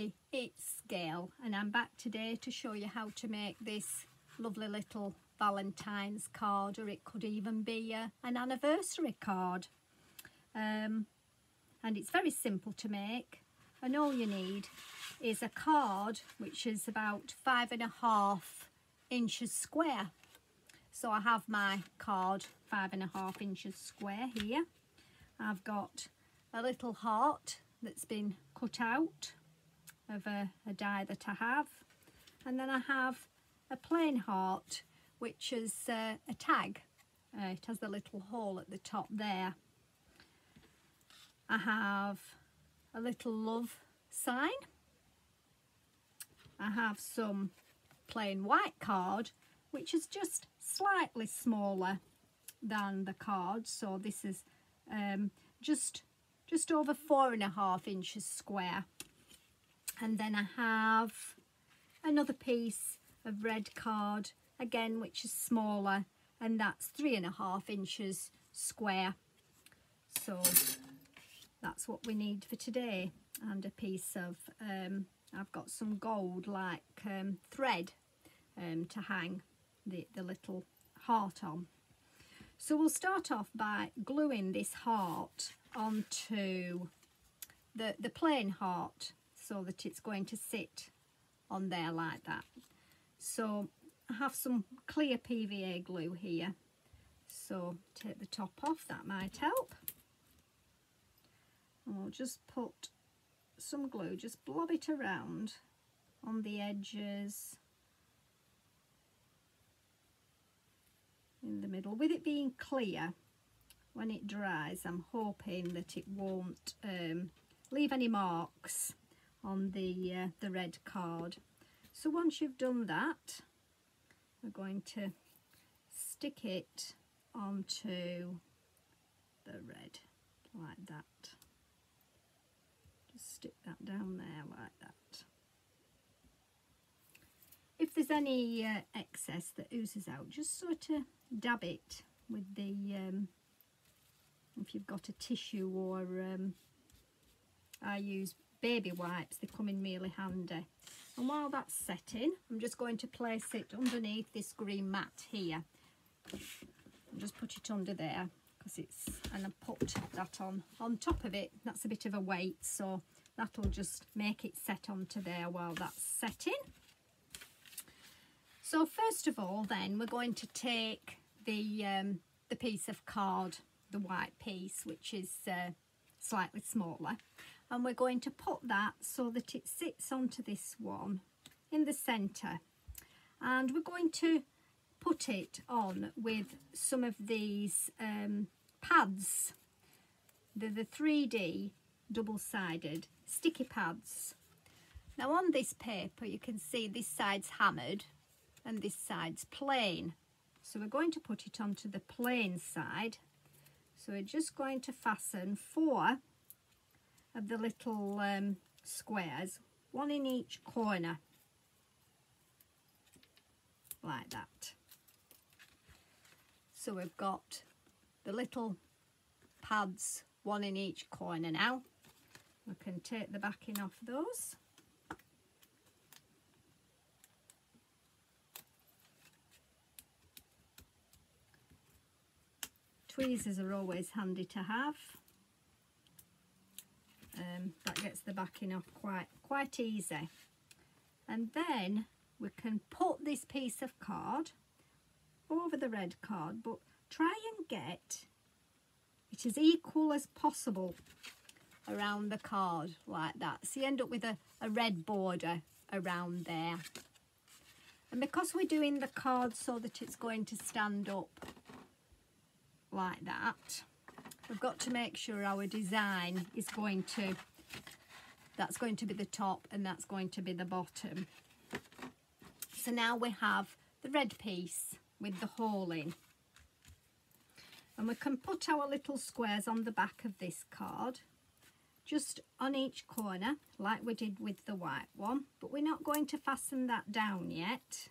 me, it's Gail, and I'm back today to show you how to make this lovely little Valentine's card, or it could even be an anniversary card. And it's very simple to make, and all you need is a card which is about 5.5 inches square. So I have my card 5.5 inches square here. I've got a little heart that's been cut out of a die that I have, and then I have a plain heart which is a tag. It has the little hole at the top there. I have a little love sign. I have some plain white card which is just slightly smaller than the card, so this is just over 4.5 inches square. And then I have another piece of red card again which is smaller, and that's 3.5 inches square. So that's what we need for today, and a piece of I've got some gold like thread to hang the little heart on. So we'll start off by gluing this heart onto the plain heart so that it's going to sit on there like that. So I have some clear PVA glue here, so take the top off, that might help. And we'll just put some glue, just blob it around on the edges, in the middle, with it being clear. When it dries, I'm hoping that it won't leave any marks on the red card. So once you've done that, we're going to stick it onto the red like that. Just stick that down there like that. If there's any excess that oozes out, just sort of dab it with the if you've got a tissue, or I use baby wipes, they come in really handy. And while that's setting, I'm just going to place it underneath this green mat here. I'll just put it under there because it's, and I put that on top of it. That's a bit of a weight, so that'll just make it set onto there while that's setting. So first of all then, we're going to take the piece of card, the white piece, which is slightly smaller, and we're going to put that so that it sits onto this one in the centre, and we're going to put it on with some of these pads. They're the 3D double-sided sticky pads. Now on this paper you can see this side's hammered and this side's plain, so we're going to put it onto the plain side. So we're just going to fasten 4 of the little squares, 1 in each corner, like that. So we've got the little pads, 1 in each corner now. We can take the backing off those. Tweezers are always handy to have. That gets the backing off quite easy. And then we can put this piece of card over the red card, but try and get it as equal as possible around the card like that, so you end up with a red border around there. And because we're doing the card so that it's going to stand up like that, we've got to make sure our design is going to, that's going to be the top and that's going to be the bottom. So now we have the red piece with the hole in, and we can put our little squares on the back of this card, just on each corner like we did with the white one, but we're not going to fasten that down yet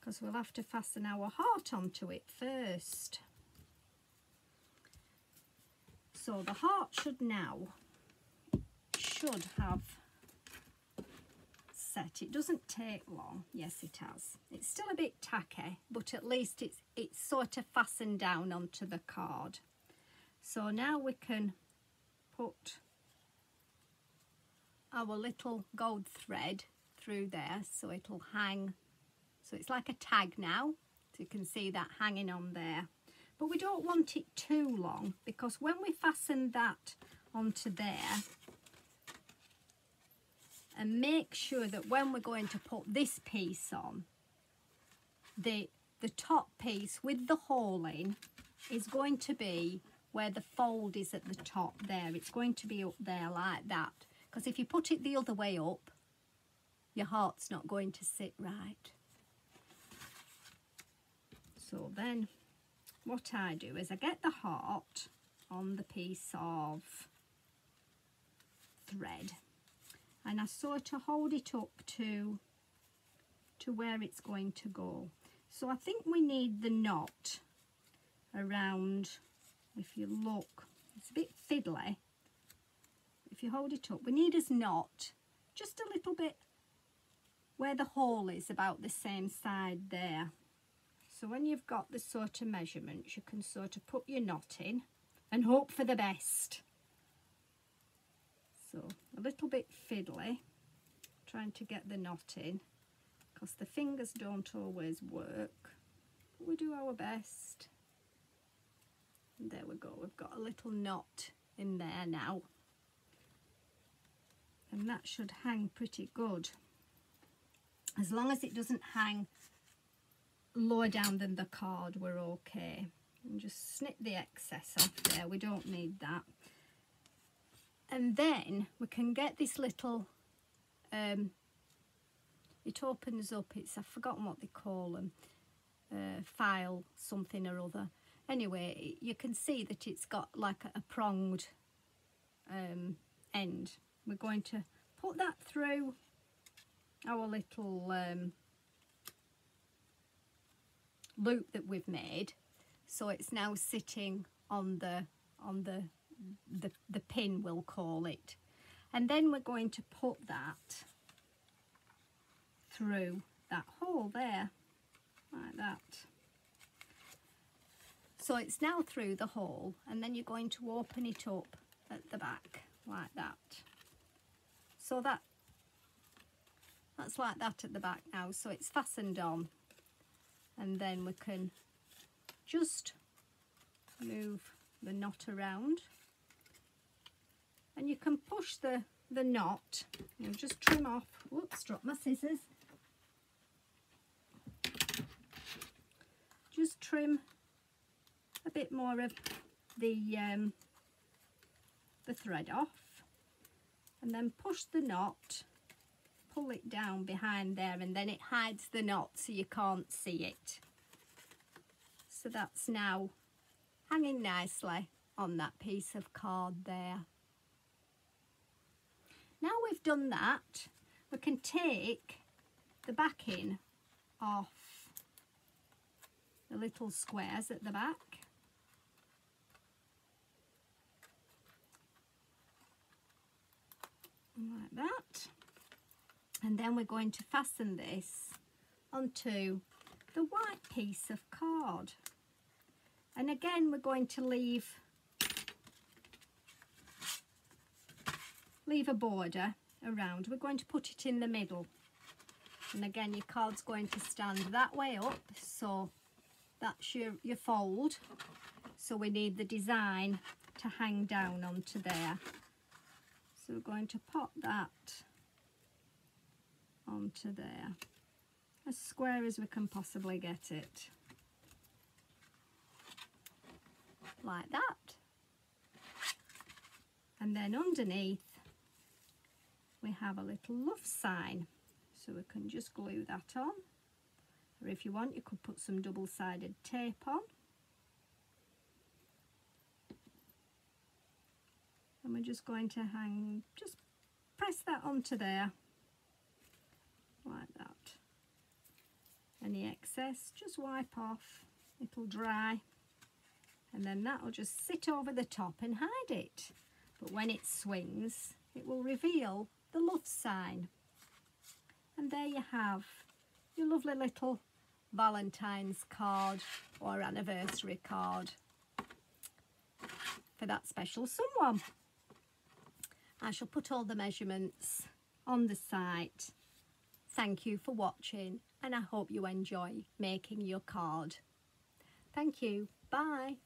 because we'll have to fasten our heart onto it first. So the heart should should have set. It doesn't take long. Yes, it has. It's still a bit tacky, but at least it's sort of fastened down onto the card. So now we can put our little gold thread through there, so it'll hang. So it's like a tag now, so you can see that hanging on there. But we don't want it too long, because when we fasten that onto there, and make sure that when we're going to put this piece on, the top piece with the hole in is going to be where the fold is at the top there. It's going to be up there like that, because if you put it the other way up, your heart's not going to sit right. So then what I do is I get the heart on the piece of thread, and I sort of hold it up to where it's going to go. So I think we need the knot around, if you look, it's a bit fiddly. If you hold it up, we need as knot just a little bit where the hole is, about the same side there. So when you've got the sort of measurements, you can sort of put your knot in and hope for the best. So a little bit fiddly, trying to get the knot in, because the fingers don't always work, but we do our best. And there we go, we've got a little knot in there now, and that should hang pretty good, as long as it doesn't hang lower down than the card. We're okay. And just snip the excess off there, we don't need that. And then we can get this little, it opens up, I've forgotten what they call them, file something or other. Anyway, you can see that it's got like a pronged end. We're going to put that through our little loop that we've made, so it's now sitting on the pin, we'll call it. And then we're going to put that through that hole there, like that. So it's now through the hole, and then you're going to open it up at the back like that. So that's like that at the back now, so it's fastened on. And then we can just move the knot around, and you can push the knot. You'll just trim off, whoops, dropped my scissors. Just trim a bit more of the thread off, and then push the knot, pull it down behind there, and then it hides the knot so you can't see it. So that's now hanging nicely on that piece of card there. Now we've done that, we can take the backing off the little squares at the back. Like that. And then we're going to fasten this onto the white piece of card. And again, we're going to leave a border around. We're going to put it in the middle. And again, your card's going to stand that way up, so that's your fold. So we need the design to hang down onto there. So we're going to pop that onto there, as square as we can possibly get it, like that. And then underneath we have a little love sign, so we can just glue that on, or if you want you could put some double-sided tape on. And we're just going to just press that onto there like that. Any excess just wipe off, it'll dry, and then that'll just sit over the top and hide it. But when it swings, it will reveal the love sign. And there you have your lovely little Valentine's card or anniversary card for that special someone. I shall put all the measurements on the site. Thank you for watching, and I hope you enjoy making your card. Thank you. Bye.